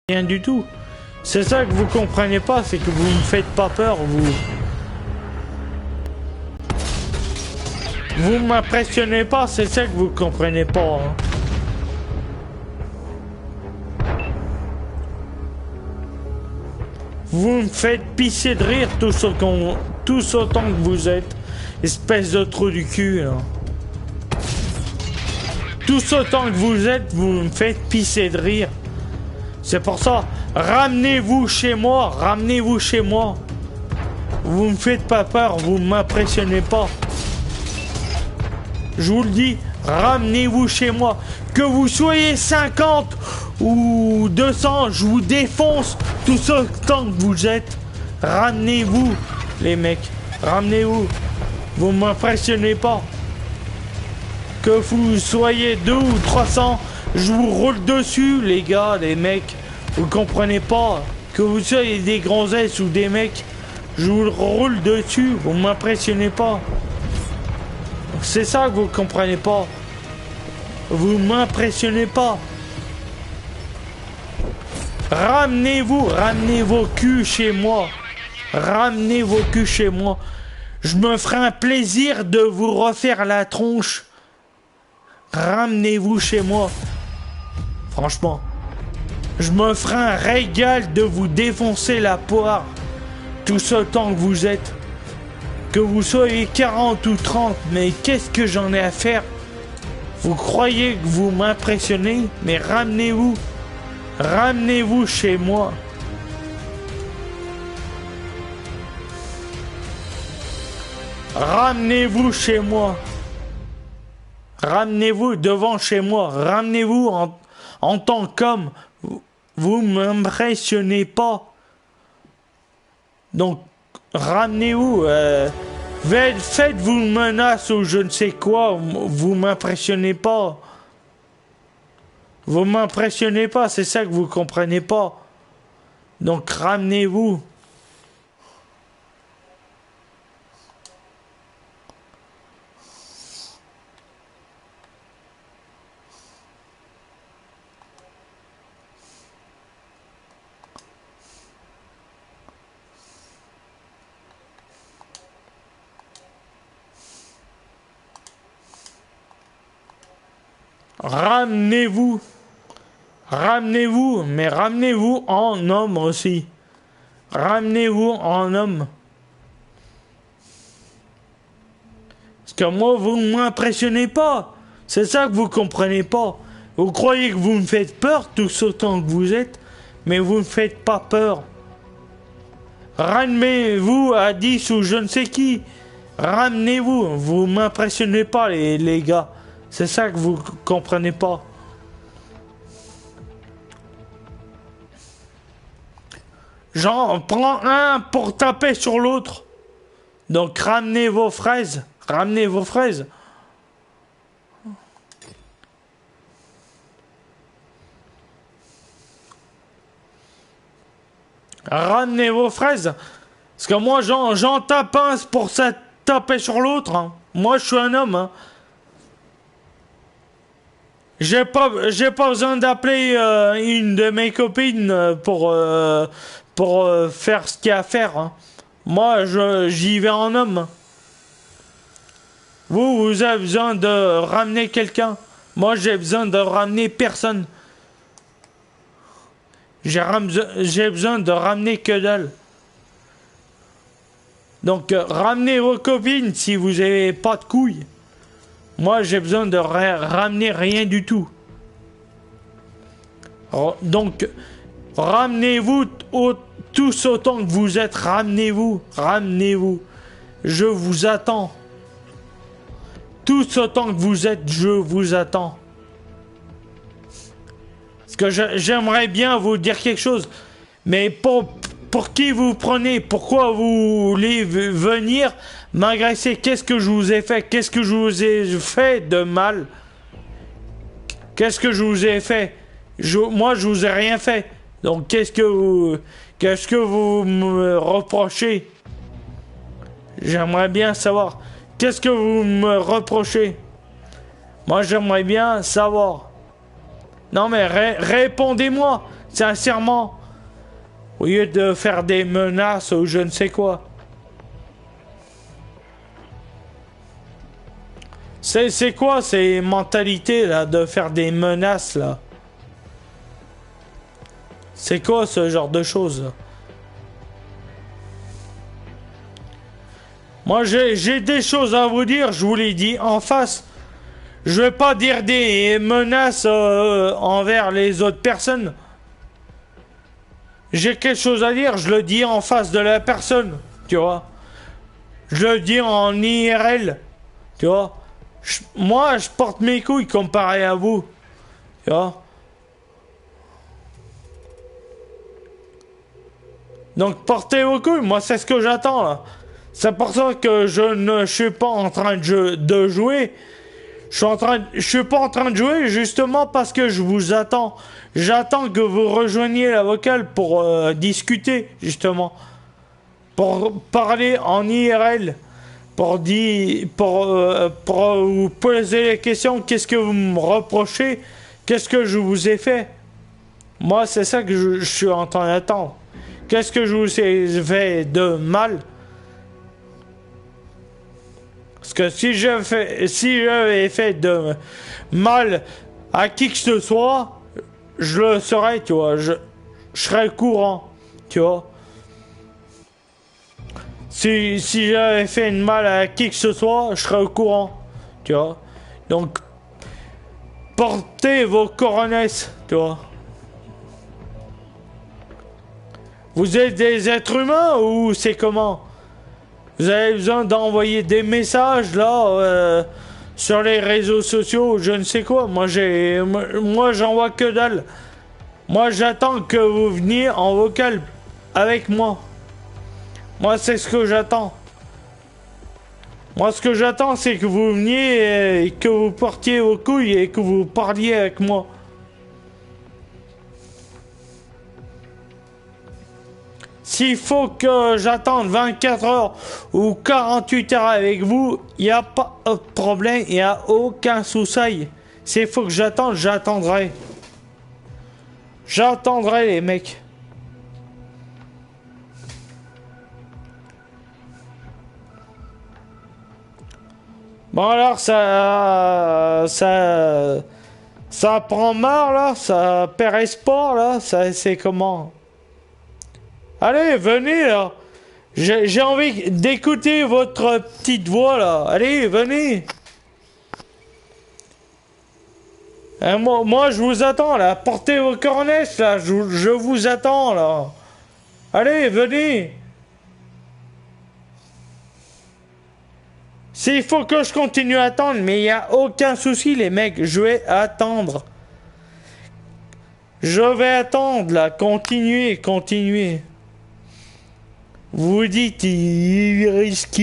Rien du tout. C'est ça que vous comprenez pas, c'est que vous me faites pas peur, vous. Vous m'impressionnez pas, c'est ça que vous comprenez pas. Hein. Vous me faites pisser de rire tous autant que vous êtes. Espèce de trou du cul. Hein. Tous autant que vous êtes, vous me faites pisser de rire. C'est pour ça, ramenez-vous chez moi, ramenez-vous chez moi. Vous me faites pas peur, vous m'impressionnez pas. Je vous le dis, ramenez-vous chez moi. Que vous soyez 50 ou 200, je vous défonce tous autant que vous êtes. Ramenez-vous, les mecs, ramenez-vous. Vous m'impressionnez pas. Que vous soyez 2 ou 300, je vous roule dessus, les gars, les mecs. Vous comprenez pas. Que vous soyez des gonzesses ou des mecs, je vous roule dessus. Vous m'impressionnez pas. C'est ça que vous comprenez pas. Vous m'impressionnez pas. Ramenez-vous, ramenez vos culs chez moi. Ramenez vos culs chez moi. Je me ferai un plaisir de vous refaire la tronche. Ramenez-vous chez moi. Franchement. Je me ferai un régal de vous défoncer la poire. Tout ce temps que vous êtes. Que vous soyez 40 ou 30. Mais qu'est-ce que j'en ai à faire? Vous croyez que vous m'impressionnez? Mais ramenez-vous. Ramenez-vous chez moi. Ramenez-vous chez moi. Ramenez-vous devant chez moi. Ramenez-vous en tant qu'homme. Vous m'impressionnez pas. Donc, ramenez-vous. Faites-vous une menace ou je ne sais quoi. Vous m'impressionnez pas. Vous m'impressionnez pas. C'est ça que vous comprenez pas. Donc, ramenez-vous. Ramenez-vous. Ramenez-vous, mais ramenez-vous en homme aussi. Ramenez-vous en homme. Parce que moi, vous ne m'impressionnez pas. C'est ça que vous comprenez pas. Vous croyez que vous me faites peur tous autant que vous êtes, mais vous ne faites pas peur. Ramenez-vous à 10 ou je ne sais qui. Ramenez-vous. Vous m'impressionnez pas, les gars. C'est ça que vous comprenez pas. J'en prends un pour taper sur l'autre. Donc ramenez vos fraises. Ramenez vos fraises. Ramenez vos fraises. Parce que moi j'en tape un pour ça taper sur l'autre. Hein. Moi je suis un homme. Hein. J'ai pas besoin d'appeler une de mes copines pour faire ce qu'il y a à faire. Hein. Moi, j'y vais en homme. Vous avez besoin de ramener quelqu'un. Moi, j'ai besoin de ramener personne. J'ai besoin de ramener que dalle. Donc, ramenez vos copines si vous avez pas de couilles. Moi, j'ai besoin de ramener rien du tout. Donc, ramenez-vous tous autant que vous êtes. Ramenez-vous. Ramenez-vous. Je vous attends. Tous autant que vous êtes, je vous attends. Parce que j'aimerais bien vous dire quelque chose. Mais pour qui vous prenez? Pourquoi vous voulez venir m'agresser? Qu'est-ce que je vous ai fait? Qu'est-ce que je vous ai fait de mal? Qu'est-ce que je vous ai fait? Moi, je vous ai rien fait. Donc, qu'est-ce que vous me reprochez? J'aimerais bien savoir. Qu'est-ce que vous me reprochez? Moi, j'aimerais bien savoir. Non, mais répondez-moi. Sincèrement. Au lieu de faire des menaces ou je ne sais quoi. C'est quoi ces mentalités là de faire des menaces là? C'est quoi ce genre de choses là? Moi j'ai des choses à vous dire, je vous l'ai dit en face. Je vais pas dire des menaces envers les autres personnes. J'ai quelque chose à dire, je le dis en face de la personne, tu vois. Je le dis en IRL, tu vois. Moi, je porte mes couilles comparé à vous, tu vois. Donc portez vos couilles, moi c'est ce que j'attends là. C'est pour ça que je ne suis pas en train de jouer. Je suis pas en train de jouer justement parce que je vous attends. J'attends que vous rejoigniez la vocale pour discuter justement. Pour parler en IRL. Pour vous poser les questions. Qu'est-ce que vous me reprochez? Qu'est-ce que je vous ai fait? Moi c'est ça que je suis en train d'attendre. Qu'est-ce que je vous ai fait de mal? Parce que si j'avais fait de mal à qui que ce soit, je le saurais, tu vois. Je serais courant, tu vois. Si j'avais fait de mal à qui que ce soit, je serais au courant, tu vois. Donc, portez vos coronesses, tu vois. Vous êtes des êtres humains ou c'est comment? Vous avez besoin d'envoyer des messages là sur les réseaux sociaux, je ne sais quoi. Moi j'en vois que dalle. Moi j'attends que vous veniez en vocal avec moi. Moi c'est ce que j'attends. Moi ce que j'attends c'est que vous veniez et que vous portiez vos couilles et que vous parliez avec moi. S'il faut que j'attende 24 heures ou 48 heures avec vous, il n'y a pas de problème, il n'y a aucun souci. S'il faut que j'attende, j'attendrai. J'attendrai les mecs. Bon alors ça prend marre là, ça perd espoir là, ça c'est comment? Allez, venez là. J'ai envie d'écouter votre petite voix là. Allez, venez. Moi, je vous attends là. Portez vos cornets là. Je vous attends là. Allez, venez. S'il faut que je continue à attendre, mais il n'y a aucun souci les mecs. Je vais attendre. Je vais attendre là. Continuez, continuez. Vous dites, il risque,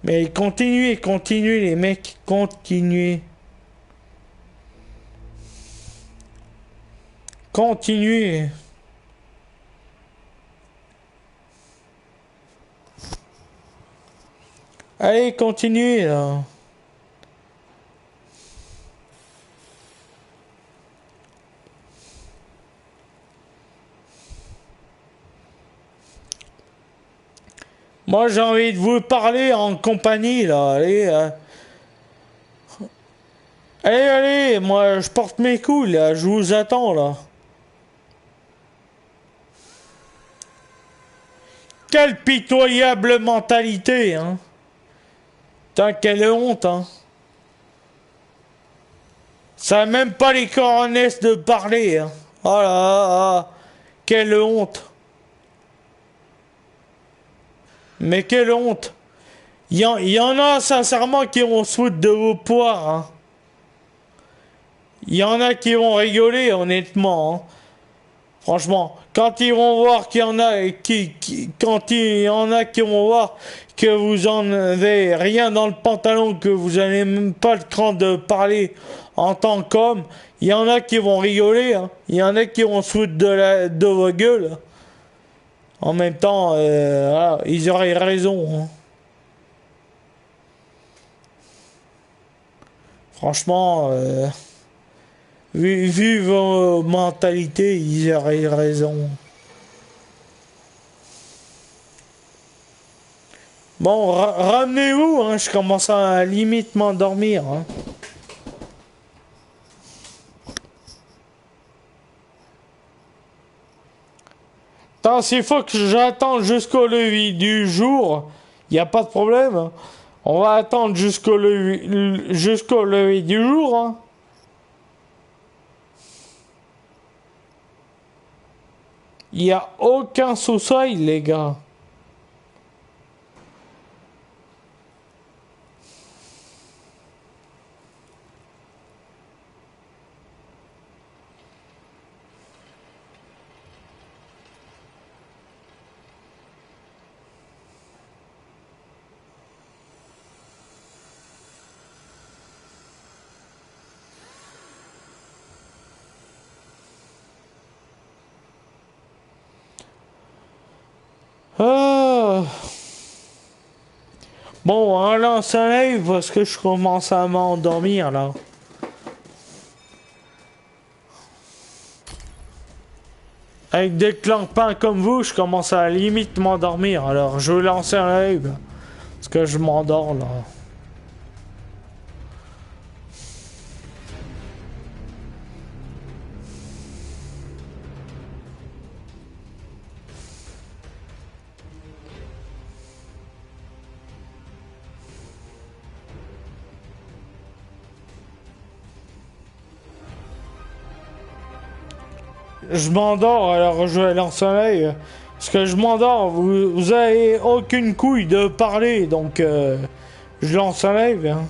mais continuez, continuez les mecs, continuez. Continuez. Allez, continuez là. Moi, j'ai envie de vous parler en compagnie, là. Allez, allez, moi, je porte mes couilles, là. Je vous attends, là. Quelle pitoyable mentalité, hein. Putain, quelle honte, hein. Ça a même pas les coronesses de parler, hein. Oh là, quelle honte. Mais quelle honte! Il y en a sincèrement qui vont se foutre de vos poires. Hein. Il y en a qui vont rigoler honnêtement. Hein. Franchement, quand ils vont voir qu'il y en a quand il y en a qui vont voir que vous en avez rien dans le pantalon, que vous n'avez même pas le cran de parler en tant qu'homme, il y en a qui vont rigoler. Hein. Il y en a qui vont se foutre de vos gueules. En même temps, voilà, ils auraient raison. Hein. Franchement, Vu vos mentalités, ils auraient raison. Bon, ramenez-vous, hein, je commence à limite m'endormir. Hein. Attends, s'il faut que j'attende jusqu'au lever du jour, il n'y a pas de problème. Hein. On va attendre jusqu'au lever du jour. Hein. Il n'y a aucun souci, les gars. Ah. Bon, on lance un live parce que je commence à m'endormir là. Avec des clampins comme vous, je commence à limite m'endormir. Alors je vais lancer un live parce que je m'endors là. Je m'endors, alors je vais lancer un live. Parce que je m'endors, vous avez aucune couille de parler, donc je lance un live. Hein.